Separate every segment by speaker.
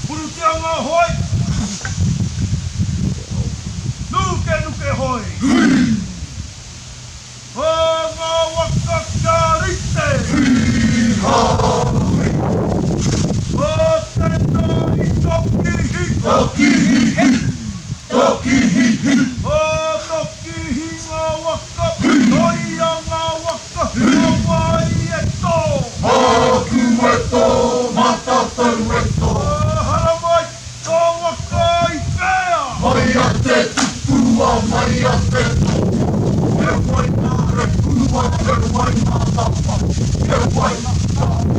Speaker 1: Purutianga hoi! Nuke hoi! Hanga wakakarite! Oteno itokihi! Tokihi! Tokihi! Tokihi nga waka! Toia nga waka! Hawaii eto! Haku eto! Matatau eto! Haramai! Ka waka ipea! Mai a te tupua! Mai a te to! E wai nā re pua! E wai nā tapa! E wai nā tapa!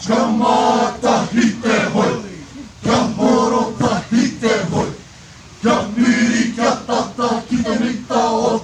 Speaker 1: Jamata hite hoi, ja morota hite hoi, ja myri ja tata kita mita o